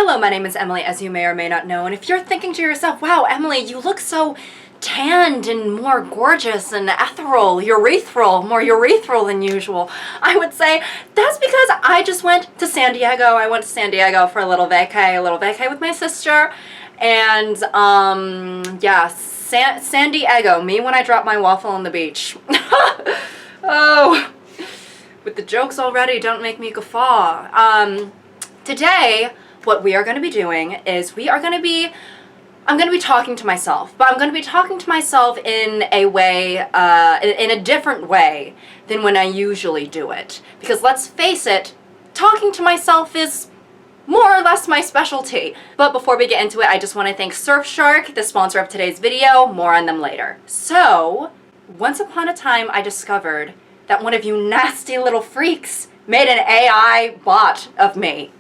Hello, my name is Emily, as you may or may not know, and if you're thinking to yourself, wow, Emily, you look so tanned and more gorgeous and ethereal, more urethral than usual, I would say that's because I just went to San Diego. I went to San Diego for a little vacay with my sister, and yeah, San Diego, me when I drop my waffle on the beach. Oh, with the jokes already, don't make me guffaw. Today, what we are going to be doing is I'm going to be talking to myself, but I'm going to be talking to myself in a way, in a different way than when I usually do it. Because let's face it, talking to myself is more or less my specialty. But before we get into it, I just want to thank Surfshark, the sponsor of today's video. More on them later. So, once upon a time, I discovered that one of you nasty little freaks made an AI bot of me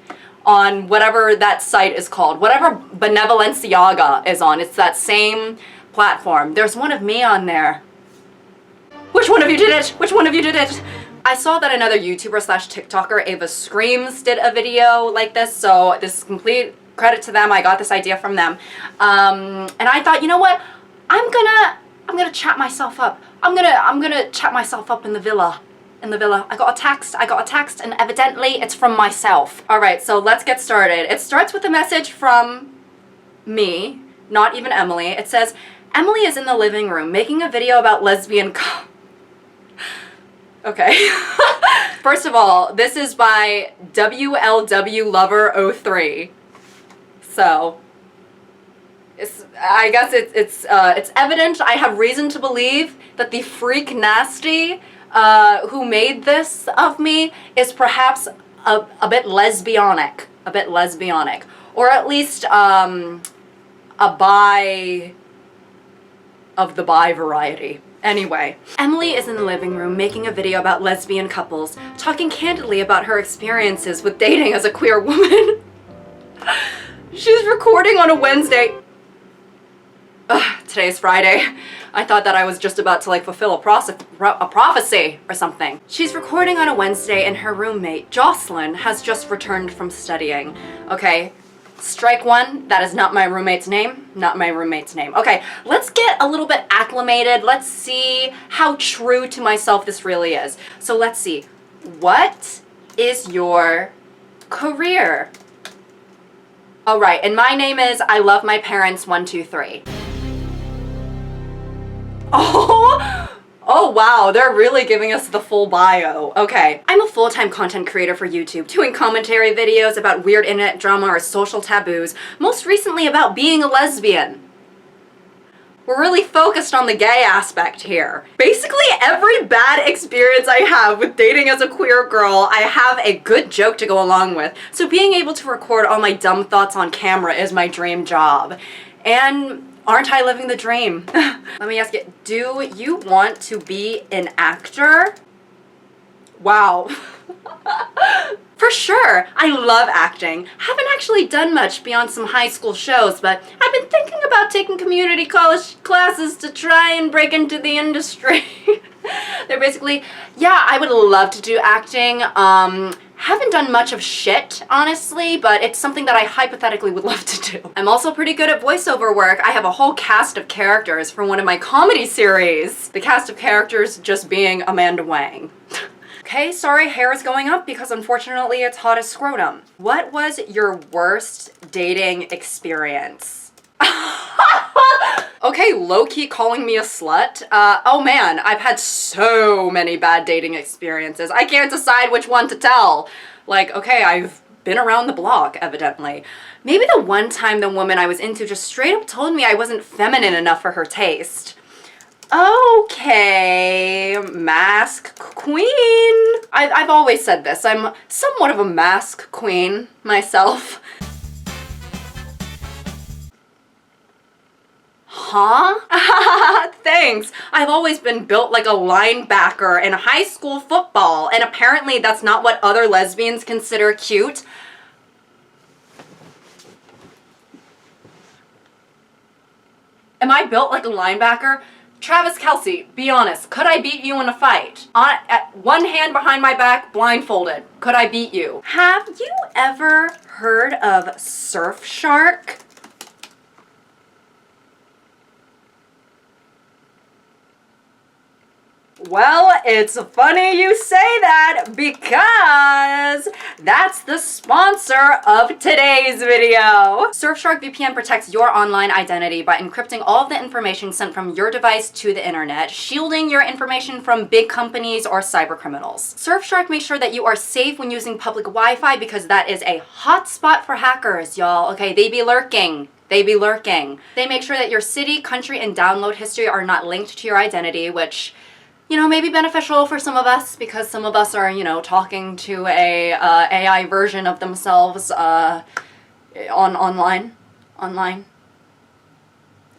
on whatever that site is called, whatever Benevolenciaga is on. It's that same platform. There's one of me on there. Which one of you did it? Which one of you did it? I saw that another YouTuber slash TikToker, Ava Screams, did a video like this, so this is complete credit to them. I got this idea from them. And I thought, you know what? I'm gonna chat myself up. I'm gonna chat myself up in the villa. I got a text, and evidently it's from myself. Alright, so let's get started. It starts with a message from me, not even Emily. It says, Emily is in the living room making a video about lesbian Okay. First of all, this is by WLWLover03. So, I guess it's evident. I have reason to believe that the freak nasty who made this of me is perhaps a bit lesbianic. Or at least a bi of the bi variety. Anyway, Emily is in the living room making a video about lesbian couples, talking candidly about her experiences with dating as a queer woman. She's recording on a Wednesday. Today is Friday. I thought that I was just about to like fulfill a prophecy or something. She's recording on a Wednesday and her roommate, Jocelyn, has just returned from studying. Okay, strike one, that is not my roommate's name. Not my roommate's name. Okay, let's get a little bit acclimated. Let's see how true to myself this really is. So let's see. What is your career? Oh right, and my name is I love my parents 123. Oh wow, they're really giving us the full bio. Okay. I'm a full-time content creator for YouTube, doing commentary videos about weird internet drama or social taboos, most recently about being a lesbian. We're really focused on the gay aspect here. Basically, every bad experience I have with dating as a queer girl, I have a good joke to go along with. So being able to record all my dumb thoughts on camera is my dream job. And aren't I living the dream? Let me ask you, do you want to be an actor? Wow. For sure, I love acting. Haven't actually done much beyond some high school shows, but I've been thinking about taking community college classes to try and break into the industry. They're basically, yeah, I would love to do acting. Haven't done much of shit, honestly, but it's something that I hypothetically would love to do. I'm also pretty good at voiceover work. I have a whole cast of characters for one of my comedy series. The cast of characters just being Amanda Wang. Okay, sorry, hair is going up because unfortunately it's hot as scrotum. What was your worst dating experience? Okay, low-key calling me a slut. Oh man, I've had so many bad dating experiences. I can't decide which one to tell. Like, okay, I've been around the block, evidently. Maybe the one time the woman I was into just straight up told me I wasn't feminine enough for her taste. Okay, mask queen. I've always said this. I'm somewhat of a mask queen myself. Huh? Thanks. I've always been built like a linebacker in high school football, and apparently that's not what other lesbians consider cute. Am I built like a linebacker? Travis Kelce, be honest, could I beat you in a fight? At one hand behind my back, blindfolded. Could I beat you? Have you ever heard of Surfshark? Well, it's funny you say that because that's the sponsor of today's video. Surfshark VPN protects your online identity by encrypting all of the information sent from your device to the internet, shielding your information from big companies or cyber criminals. Surfshark makes sure that you are safe when using public Wi-Fi because that is a hotspot for hackers, y'all. Okay, they be lurking. They be lurking. They make sure that your city, country, and download history are not linked to your identity, which, you know, may be beneficial for some of us because some of us are, you know, talking to a AI version of themselves online.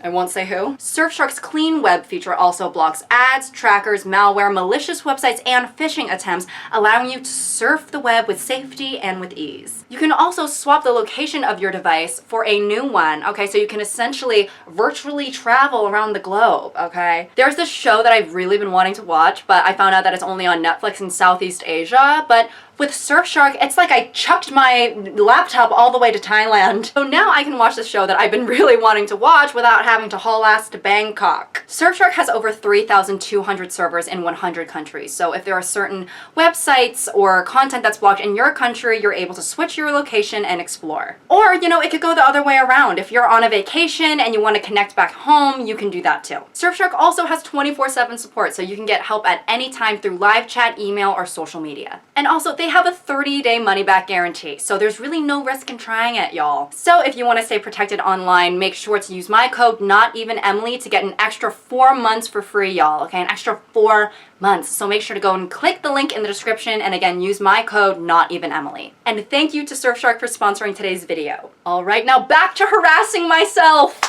I won't say who. Surfshark's Clean Web feature also blocks ads, trackers, malware, malicious websites, and phishing attempts, allowing you to surf the web with safety and with ease. You can also swap the location of your device for a new one, okay? So you can essentially virtually travel around the globe, okay? There's this show that I've really been wanting to watch, but I found out that it's only on Netflix in Southeast Asia, but with Surfshark, it's like I chucked my laptop all the way to Thailand. So now I can watch the show that I've been really wanting to watch without having to haul ass to Bangkok. Surfshark has over 3,200 servers in 100 countries. So if there are certain websites or content that's blocked in your country, you're able to switch your location and explore. Or, you know, it could go the other way around. If you're on a vacation and you want to connect back home, you can do that too. Surfshark also has 24/7 support, so you can get help at any time through live chat, email, or social media. And also, they have a 30-day money-back guarantee, so there's really no risk in trying it, y'all. So if you want to stay protected online, make sure to use my code NOTEVENEMILY to get an extra 4 months for free, y'all, okay? An extra 4 months. So make sure to go and click the link in the description, and again, use my code NOTEVENEMILY. And thank you to Surfshark for sponsoring today's video. All right, now back to harassing myself.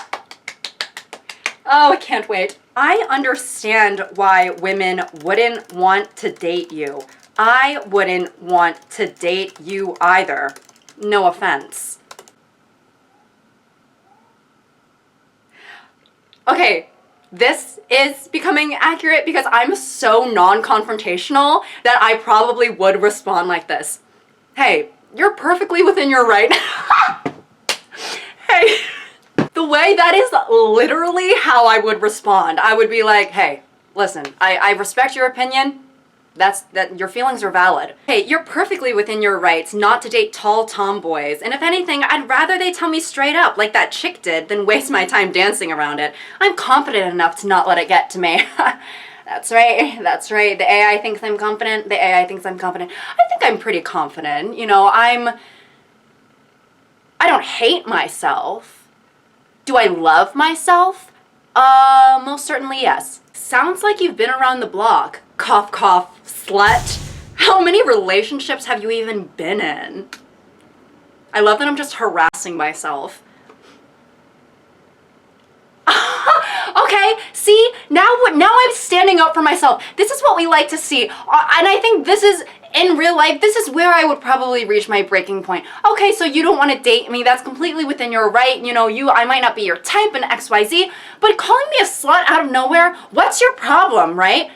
Oh, I can't wait. I understand why women wouldn't want to date you. I wouldn't want to date you either. No offense. Okay, this is becoming accurate because I'm so non-confrontational that I probably would respond like this. Hey, you're perfectly within your right. Hey, the way that is literally how I would respond. I would be like, hey, listen, I respect your opinion. That your feelings are valid. Hey, you're perfectly within your rights not to date tall tomboys, and if anything, I'd rather they tell me straight up, like that chick did, than waste my time dancing around it. I'm confident enough to not let it get to me. That's right, that's right. The AI thinks I'm confident, the AI thinks I'm confident. I think I'm pretty confident, you know, I don't hate myself. Do I love myself? Most certainly yes. Sounds like you've been around the block. Cough, cough, slut. How many relationships have you even been in? I love that I'm just harassing myself. Okay, see, now I'm standing up for myself. This is what we like to see. And I think this is, in real life, this is where I would probably reach my breaking point. Okay, so you don't want to date me. That's completely within your right. You know, I might not be your type and XYZ, but calling me a slut out of nowhere, what's your problem, right? ...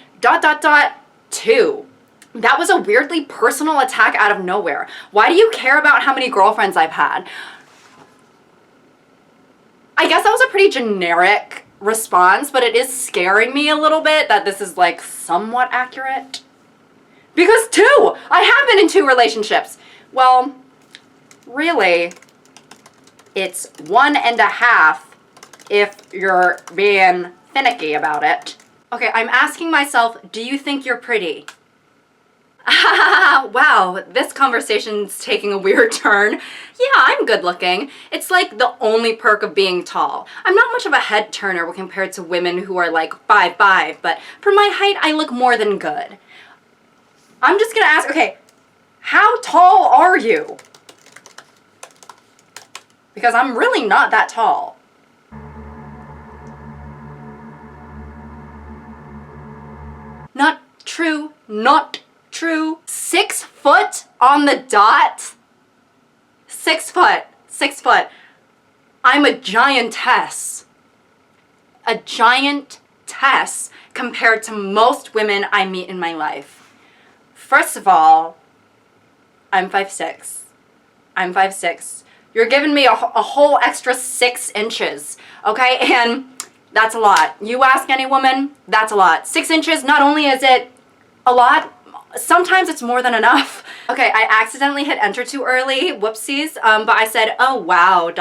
2. That was a weirdly personal attack out of nowhere. Why do you care about how many girlfriends I've had? I guess that was a pretty generic response, but it is scaring me a little bit that this is like somewhat accurate. Because 2! I have been in 2 relationships. Well, really, it's 1.5 if you're being finicky about it. Okay, I'm asking myself, do you think you're pretty? Wow, this conversation's taking a weird turn. Yeah, I'm good looking. It's like the only perk of being tall. I'm not much of a head turner compared to women who are like 5'5", but for my height, I look more than good. I'm just gonna ask, okay, how tall are you? Because I'm really not that tall. Not true, not true. 6 foot on the dot? 6 foot, 6 foot. I'm a giantess. A giant Tess compared to most women I meet in my life. First of all, I'm 5'6". I'm 5'6". You're giving me a whole extra 6 inches, okay? And that's a lot. You ask any woman, that's a lot. 6 inches, not only is it a lot, sometimes it's more than enough. Okay, I accidentally hit enter too early, whoopsies, but I said, oh wow, ...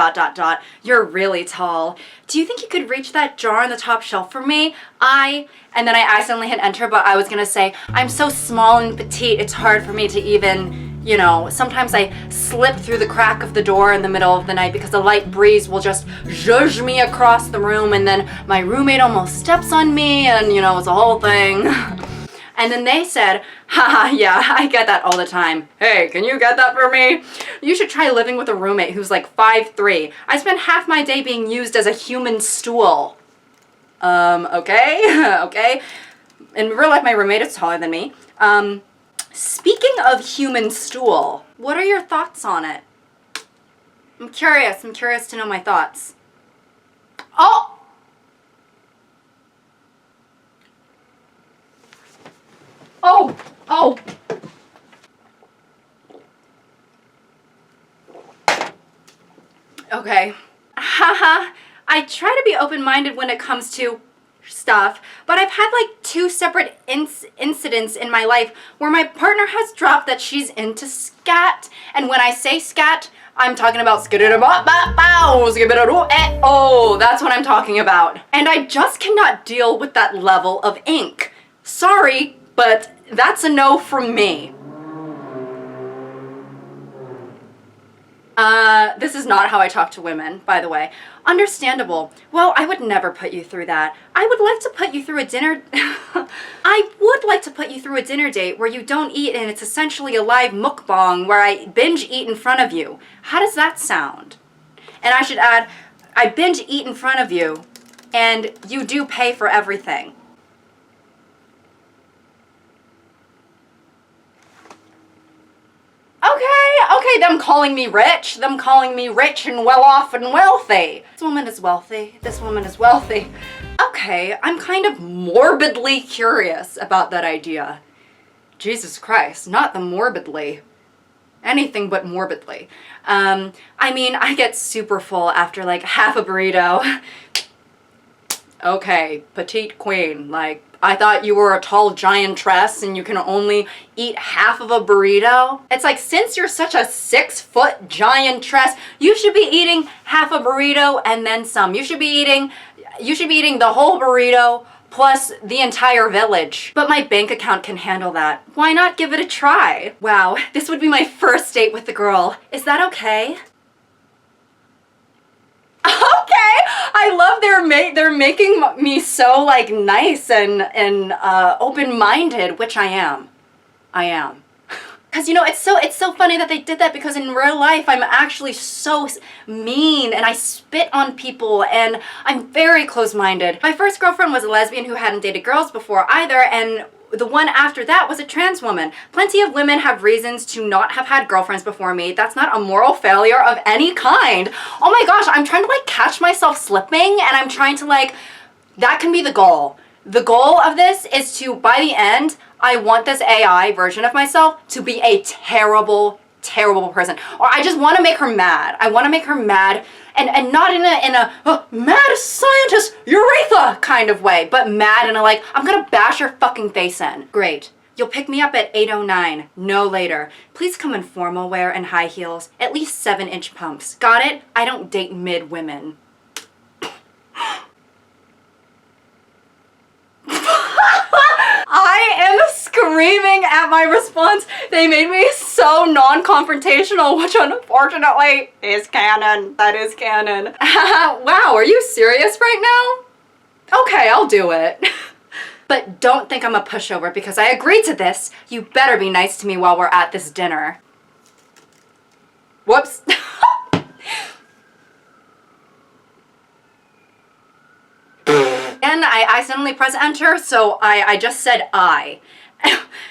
You're really tall. Do you think you could reach that jar on the top shelf for me? And then I accidentally hit enter, but I was gonna say, I'm so small and petite, it's hard for me to even, you know, sometimes I slip through the crack of the door in the middle of the night because a light breeze will just zhuzh me across the room, and then my roommate almost steps on me, and you know, it's a whole thing. And then they said, haha, yeah, I get that all the time. Hey, can you get that for me? You should try living with a roommate who's like 5'3". I spend half my day being used as a human stool. Okay, okay. In real life, my roommate is taller than me. Speaking of human stool, what are your thoughts on it? I'm curious to know my thoughts. Oh! Oh! Okay. Haha. I try to be open-minded when it comes to stuff, but I've had like 2 separate incidents in my life where my partner has dropped that she's into scat. And when I say scat, I'm talking about oh, that's what I'm talking about. And I just cannot deal with that level of ink. Sorry, but that's a no from me. This is not how I talk to women, by the way. Understandable. Well, I would never put you through that. I would like to put you through a dinner... I would like to put you through a dinner date where you don't eat and it's essentially a live mukbang where I binge eat in front of you. How does that sound? And I should add, I binge eat in front of you and you do pay for everything. Okay, them calling me rich and well-off and wealthy. This woman is wealthy. Okay, I'm kind of morbidly curious about that idea. Jesus Christ, not the morbidly. Anything but morbidly. I mean, I get super full after like half a burrito. Okay, petite queen, like, I thought you were a tall giantress and you can only eat half of a burrito. It's like, since you're such a 6-foot giantress, you should be eating half a burrito and then some. You should be eating the whole burrito plus the entire village. But my bank account can handle that. Why not give it a try? Wow, this would be my first date with the girl. Is that okay? Okay, I love they're making me so like nice and open-minded, which I am. Cause you know, it's so funny that they did that, because in real life I'm actually so mean and I spit on people and I'm very close-minded. My first girlfriend was a lesbian who hadn't dated girls before either, and the one after that was a trans woman. Plenty of women have reasons to not have had girlfriends before me. That's not a moral failure of any kind. Oh my gosh, I'm trying to like catch myself slipping, and I'm trying to like, that can be the goal. The goal of this is to, by the end, I want this AI version of myself to be a terrible, terrible person. Or I just want to make her mad. I want to make her mad, and not in a mad scientist urethra kind of way, but mad in a like, I'm gonna bash your fucking face in. Great. You'll pick me up at 8:09, no later. Please come in formal wear and high heels, at least 7-inch pumps. Got it? I don't date mid women. I am screaming at my response. They made me so non-confrontational, which unfortunately is canon. That is canon. Wow, are you serious right now? Okay, I'll do it. But don't think I'm a pushover because I agreed to this. You better be nice to me while we're at this dinner. Whoops. And I accidentally pressed enter, so I just said I.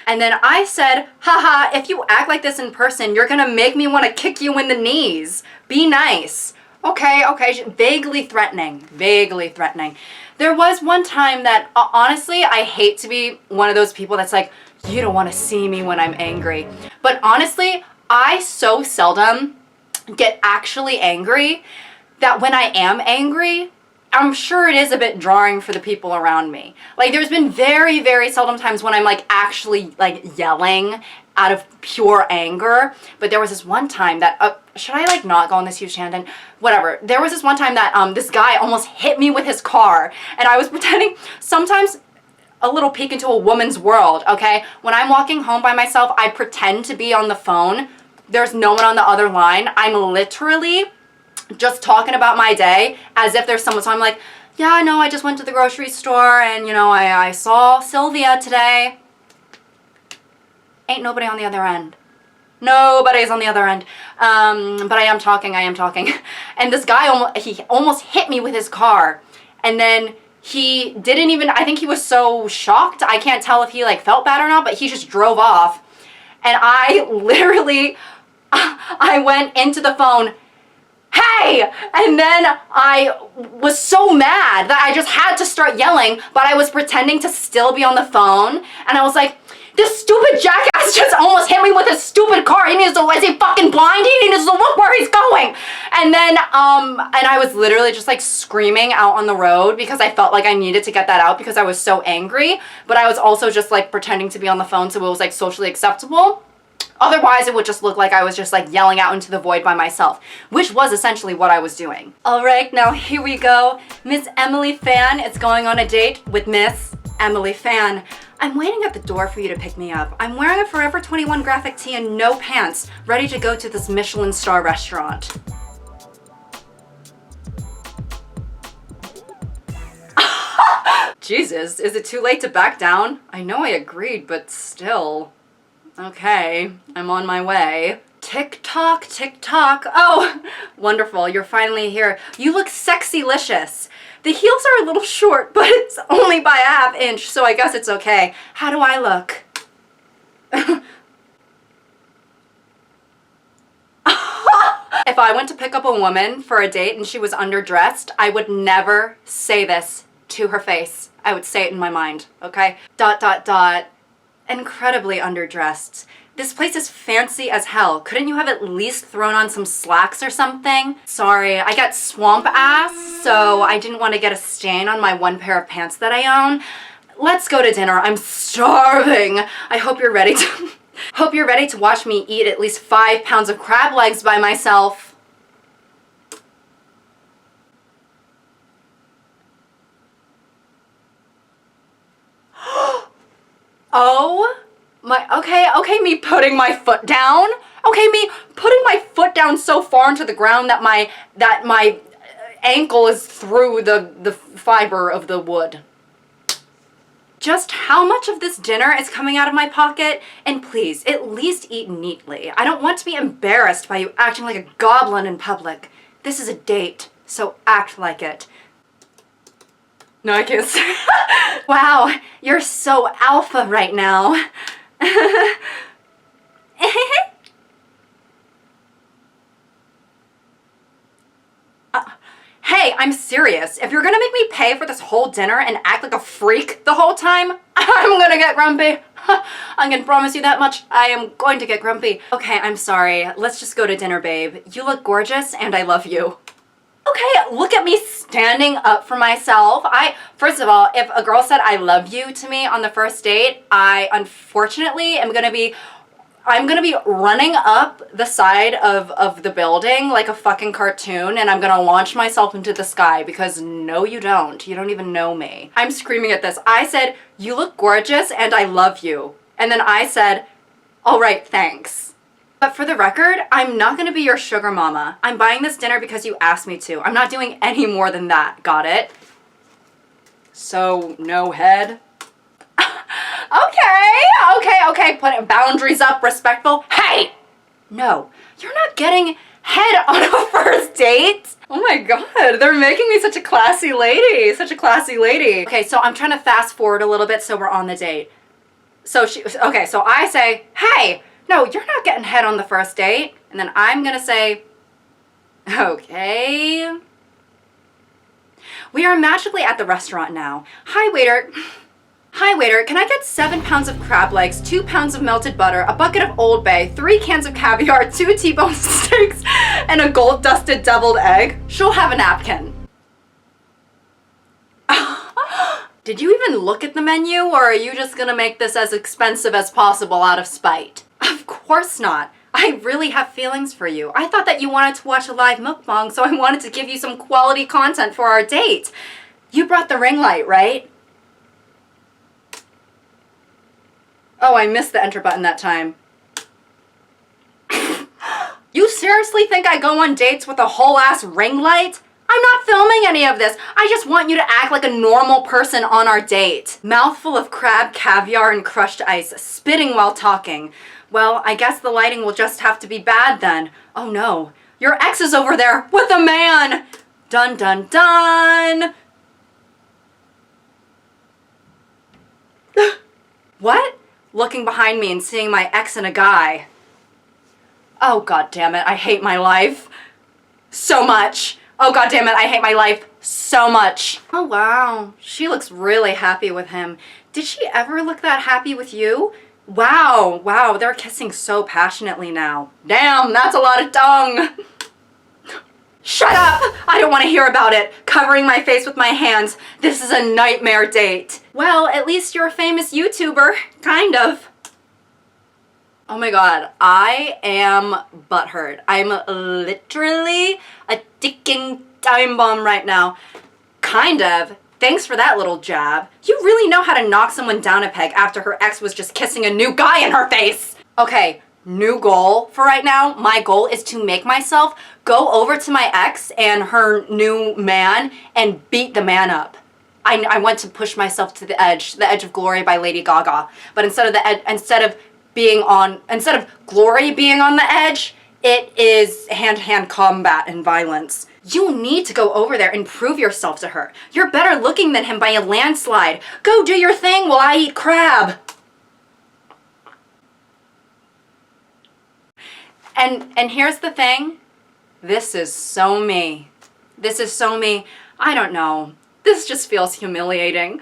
And then I said, haha, if you act like this in person, you're gonna make me want to kick you in the knees. Be nice. Okay, okay, vaguely threatening, vaguely threatening. There was one time that, honestly, I hate to be one of those people that's like, you don't want to see me when I'm angry. But honestly, I so seldom get actually angry that when I am angry, I'm sure it is a bit jarring for the people around me. Like, there's been very, very seldom times when I'm like actually like yelling out of pure anger. But there was this one time that, should I like not go on this huge tangent? Whatever. There was this one time that this guy almost hit me with his car, and I was pretending. Sometimes a little peek into a woman's world, okay? When I'm walking home by myself, I pretend to be on the phone. There's no one on the other line. I'm literally just talking about my day as if there's someone. So I'm like, yeah, no, I just went to the grocery store and, you know, I saw Sylvia today. Ain't nobody on the other end. Nobody's on the other end. But I am talking. And this guy, he almost hit me with his car. And then he didn't even, I think he was so shocked. I can't tell if he like felt bad or not, but he just drove off. And I literally, I went into the phone, hey! And then I was so mad that I just had to start yelling, but I was pretending to still be on the phone. And I was like, this stupid jackass just almost hit me with his stupid car. He needs to, is he fucking blind? He needs to look where he's going. And then, and I was literally just like screaming out on the road because I felt like I needed to get that out because I was so angry. But I was also just like pretending to be on the phone so it was like socially acceptable. Otherwise, it would just look like I was just like yelling out into the void by myself, which was essentially what I was doing. All right, now here we go. Miss Emily Fan is going on a date with Miss Emily Fan. I'm waiting at the door for you to pick me up. I'm wearing a Forever 21 graphic tee and no pants, ready to go to this Michelin star restaurant. Jesus, is it too late to back down? I know I agreed, but still. Okay, I'm on my way. Tick tock, tick tock. Oh, wonderful, you're finally here. You look sexy-licious. The heels are a little short, but it's only by a half inch, so I guess it's okay. How do I look? If I went to pick up a woman for a date and she was underdressed, I would never say this to her face. I would say it in my mind, okay? ... Incredibly underdressed. This place is fancy as hell. Couldn't you have at least thrown on some slacks or something? Sorry, I got swamp ass, so I didn't want to get a stain on my one pair of pants that I own. Let's go to dinner. I'm starving. I hope you're ready to hope you're ready to watch me eat at least 5 pounds of crab legs by myself. Oh my, okay, me putting my foot down. Okay, me putting my foot down so far into the ground that my ankle is through the fiber of the wood. Just how much of this dinner is coming out of my pocket? And please, at least eat neatly. I don't want to be embarrassed by you acting like a goblin in public. This is a date, so act like it. No, I can't say. Wow, you're so alpha right now. Hey, I'm serious. If you're gonna make me pay for this whole dinner and act like a freak the whole time, I'm gonna get grumpy. I can promise you that much. I am going to get grumpy. Okay, I'm sorry. Let's just go to dinner, babe. You look gorgeous and I love you. Okay, look at me standing up for myself. First of all, if a girl said I love you to me on the first date, I unfortunately am gonna be running up the side of the building like a fucking cartoon, and I'm gonna launch myself into the sky because no you don't. You don't even know me. I'm screaming at this. I said, you look gorgeous and I love you. And then I said, all right, thanks. But for the record, I'm not gonna be your sugar mama. I'm buying this dinner because you asked me to. I'm not doing any more than that, got it? So, no head? Okay, put boundaries up, respectful. Hey! No, you're not getting head on a first date. Oh my god, they're making me such a classy lady, Okay, so I'm trying to fast forward a little bit so we're on the date. So I say, hey, no, you're not getting head on the first date. And then I'm gonna say, Okay. We are magically at the restaurant now. Hi, waiter. Hi, waiter. Can I get 7 pounds of crab legs, 2 pounds of melted butter, a bucket of Old Bay, 3 cans of caviar, 2 T-bone steaks, and a gold-dusted deviled egg? She'll have a napkin. Did you even look at the menu, or are you just gonna make this as expensive as possible out of spite? Of course not. I really have feelings for you. I thought that you wanted to watch a live mukbang, so I wanted to give you some quality content for our date. You brought the ring light, right? Oh, I missed the enter button that time. You seriously think I go on dates with a whole ass ring light? I'm not filming any of this. I just want you to act like a normal person on our date. Mouthful of crab, caviar, and crushed ice, spitting while talking. Well, I guess the lighting will just have to be bad then. Oh no, your ex is over there with a man! Dun dun dun! What? Looking behind me and seeing my ex and a guy. Oh god damn it, I hate my life. So much. Oh god damn it, I hate my life so much. Oh wow, she looks really happy with him. Did she ever look that happy with you? Wow, they're kissing so passionately now. Damn, that's a lot of tongue. Shut up! I don't want to hear about it. Covering my face with my hands. This is a nightmare date. Well, at least you're a famous YouTuber. Kind of. Oh my god, I am butthurt. I'm literally a ticking time bomb right now. Kind of. Thanks for that little jab. You really know how to knock someone down a peg after her ex was just kissing a new guy in her face. Okay, new goal for right now. My goal is to make myself go over to my ex and her new man and beat the man up. I want to push myself to the edge of glory by Lady Gaga. But instead of glory being on the edge, it is hand-to-hand combat and violence. You need to go over there and prove yourself to her. You're better looking than him by a landslide. Go do your thing while I eat crab. And here's the thing. This is so me. This is so me. I don't know. This just feels humiliating.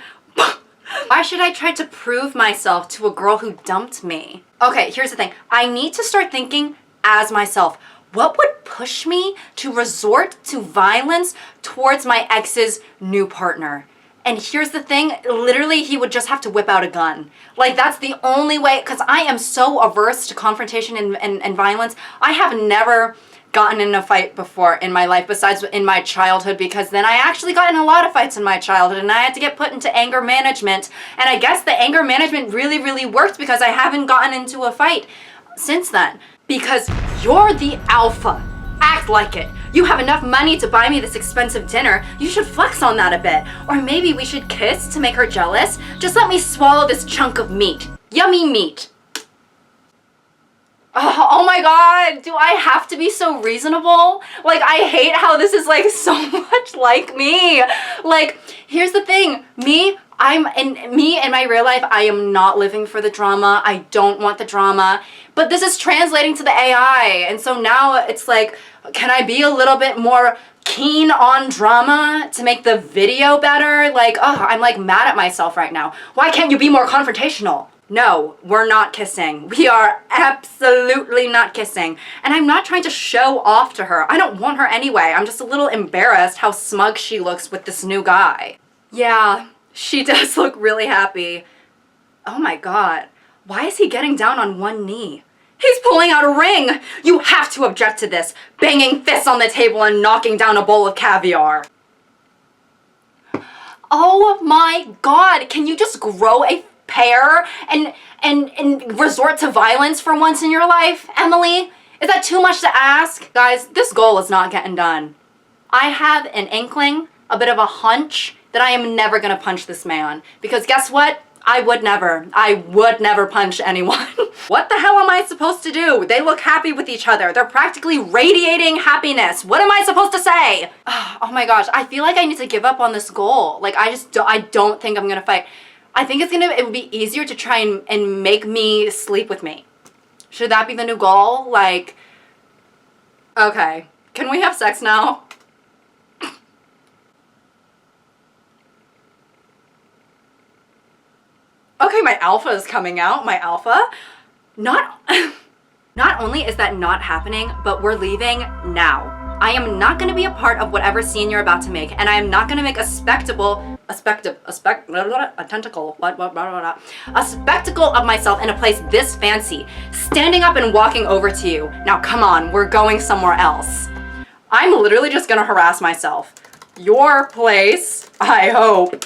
Why should I try to prove myself to a girl who dumped me? Okay, here's the thing. I need to start thinking as myself. What would push me to resort to violence towards my ex's new partner? And here's the thing, literally he would just have to whip out a gun. Like that's the only way, because I am so averse to confrontation and violence. I have never gotten in a fight before in my life besides in my childhood, because then I actually got in a lot of fights in my childhood and I had to get put into anger management. And I guess the anger management really worked because I haven't gotten into a fight since then. Because you're the alpha. Act like it. You have enough money to buy me this expensive dinner. You should flex on that a bit. Or maybe we should kiss to make her jealous. Just let me swallow this chunk of meat. Yummy meat. Oh my god, do I have to be so reasonable? Like, I hate how this is like so much like me. Like, here's the thing. Me in my real life, I am not living for the drama. I don't want the drama. But this is translating to the AI. And so now it's like, can I be a little bit more keen on drama to make the video better? Like, I'm like mad at myself right now. Why can't you be more confrontational? No, we're not kissing. We are absolutely not kissing. And I'm not trying to show off to her. I don't want her anyway. I'm just a little embarrassed how smug she looks with this new guy. Yeah, she does look really happy. Oh my god. Why is he getting down on one knee? He's pulling out a ring! You have to object to this. Banging fists on the table and knocking down a bowl of caviar. Oh my god, can you just grow a pair and resort to violence for once in your life, Emily? Is that too much to ask? Guys, this goal is not getting done. I have an inkling, a bit of a hunch, that I am never gonna punch this man. Because guess what? I would never punch anyone. What the hell am I supposed to do? They look happy with each other. They're practically radiating happiness. What am I supposed to say? Oh my gosh, I feel like I need to give up on this goal. Like I don't think I'm gonna fight. I think it would be easier to try and make me sleep with me. Should that be the new goal? Like, okay. Can we have sex now? Okay, my alpha is coming out. My alpha. Not only is that not happening, but we're leaving now. I am not going to be a part of whatever scene you're about to make, and I am not going to make a spectacle of myself in a place this fancy, standing up and walking over to you. Now come on, we're going somewhere else. I'm literally just going to harass myself. Your place, I hope.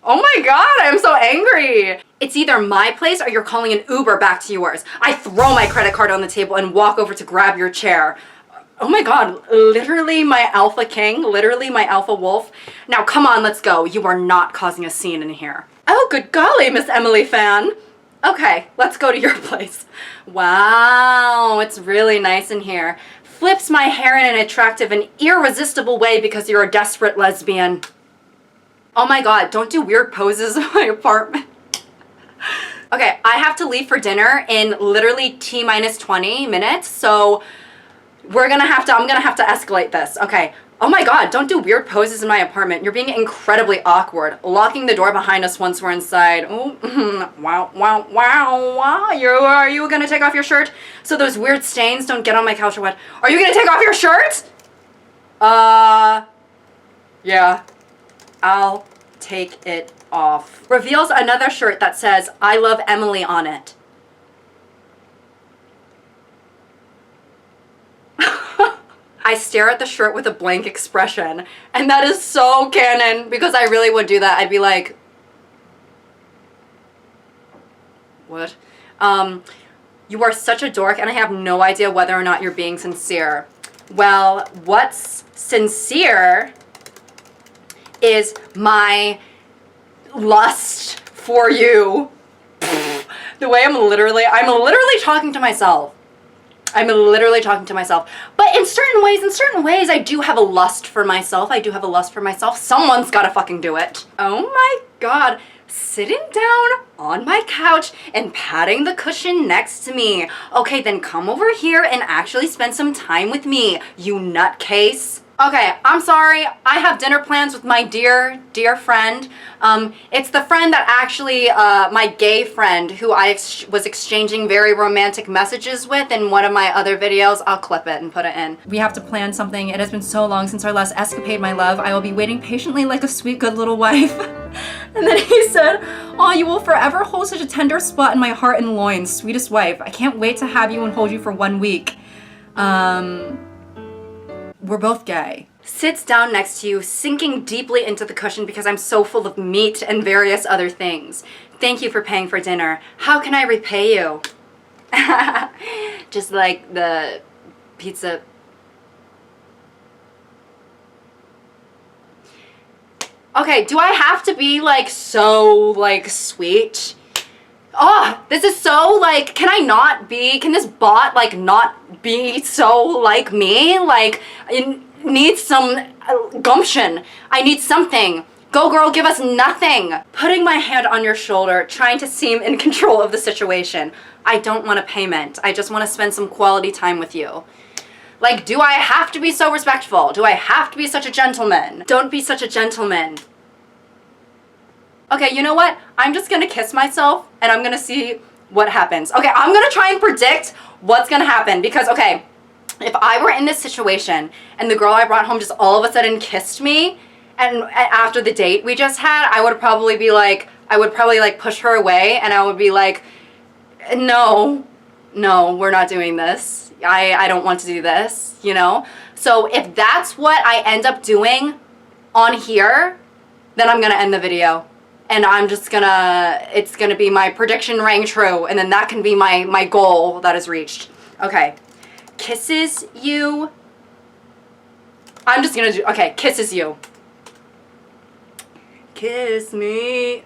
Oh my god, I'm so angry. It's either my place or you're calling an Uber back to yours. I throw my credit card on the table and walk over to grab your chair. Oh my god, literally my alpha king, literally my alpha wolf. Now come on, let's go. You are not causing a scene in here. Oh, good golly, Miss Emily fan. Okay, let's go to your place. Wow, it's really nice in here. Flips my hair in an attractive and irresistible way because you're a desperate lesbian. Oh my god, don't do weird poses in my apartment. Okay, I have to leave for dinner in literally T-minus 20 minutes, so I'm gonna have to escalate this. Okay. Oh my god, don't do weird poses in my apartment. You're being incredibly awkward. Locking the door behind us once we're inside. Oh, wow, wow, wow, wow. Are you gonna take off your shirt so those weird stains don't get on my couch or what? Are you gonna take off your shirt? Yeah. I'll take it off. Reveals another shirt that says, I love Emily on it. I stare at the shirt with a blank expression, and that is so canon because I really would do that. I'd be like, what? You are such a dork and I have no idea whether or not you're being sincere. Well, what's sincere is my lust for you. The way I'm literally talking to myself. I'm literally talking to myself. But in certain ways, I do have a lust for myself. Someone's gotta fucking do it. Oh my god. Sitting down on my couch and patting the cushion next to me. Okay, then come over here and actually spend some time with me, you nutcase. Okay, I'm sorry. I have dinner plans with my dear friend. It's the friend that actually, my gay friend who I was exchanging very romantic messages with in one of my other videos. I'll clip it and put it in. We have to plan something. It has been so long since our last escapade, my love. I will be waiting patiently like a sweet, good little wife. And then he said, oh, you will forever hold such a tender spot in my heart and loins, sweetest wife. I can't wait to have you and hold you for 1 week. We're both gay. Sits down next to you, sinking deeply into the cushion because I'm so full of meat and various other things. Thank you for paying for dinner. How can I repay you? Just like the pizza. Okay, do I have to be like so like sweet? Oh, this is so like, can this bot like not be so like me? Like, it needs some gumption. I need something. Go girl, give us nothing. Putting my hand on your shoulder, trying to seem in control of the situation. I don't want a payment. I just want to spend some quality time with you. Like, do I have to be so respectful? Do I have to be such a gentleman? Don't be such a gentleman. Okay, you know what? I'm just gonna kiss myself and I'm gonna see what happens. Okay, I'm gonna try and predict what's gonna happen because, okay, if I were in this situation and the girl I brought home just all of a sudden kissed me and after the date we just had, I would probably like push her away and I would be like, no, we're not doing this. I don't want to do this, you know? So if that's what I end up doing on here, then I'm gonna end the video. And I'm just it's gonna be my prediction rang true, and then that can be my goal that is reached. Okay, kisses you. I'm just gonna do, okay, kisses you. Kiss me.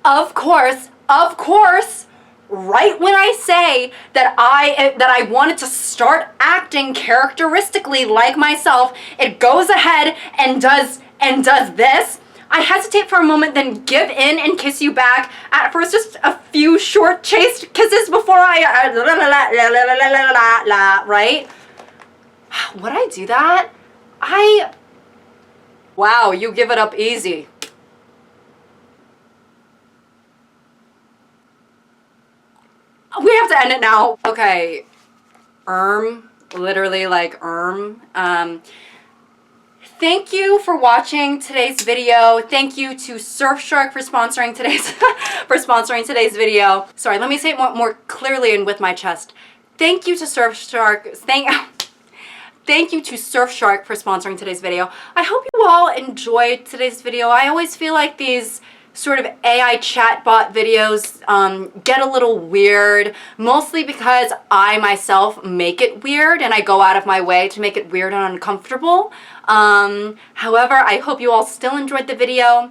Of course, right when I say that I wanted to start acting characteristically like myself, it goes ahead and does this. I hesitate for a moment, then give in and kiss you back. At first, just a few short chaste kisses before right? Would I do that? Wow, you give it up easy. We have to end it now. Okay, literally like thank you for watching today's video. Thank you to Surfshark for sponsoring today's video. Sorry, let me say it more clearly and with my chest. Thank you to Surfshark. Thank you to Surfshark for sponsoring today's video. I hope you all enjoyed today's video. I always feel like these sort of AI chatbot videos get a little weird, mostly because I myself make it weird and I go out of my way to make it weird and uncomfortable. However, I hope you all still enjoyed the video.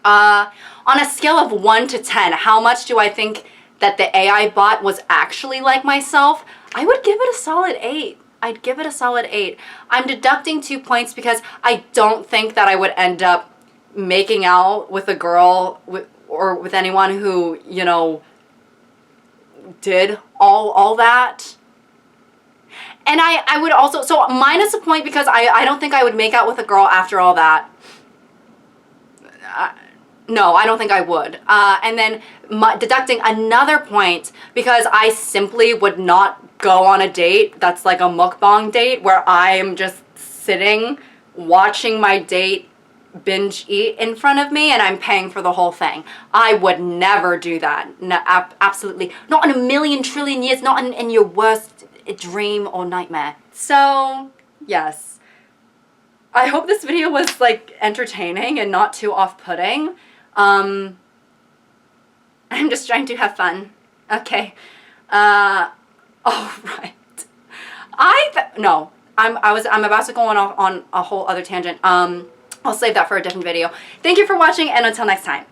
On a scale of 1 to 10, how much do I think that the AI bot was actually like myself? I would give it a solid 8. I'd give it a solid 8. I'm deducting 2 points because I don't think that I would end up making out with a girl or with anyone who, you know, did all that. And I would also, so minus a point because I don't think I would make out with a girl after all that. No, I don't think I would. And then deducting another point because I simply would not go on a date that's like a mukbang date where I am just sitting watching my date binge eat in front of me and I'm paying for the whole thing. I would never do that. No, absolutely. Not in a million trillion years, not in your worst dream or nightmare. So, yes. I hope this video was like entertaining and not too off-putting. I'm just trying to have fun. Okay. All right. I'm about to go on a whole other tangent. I'll save that for a different video. Thank you for watching, and until next time.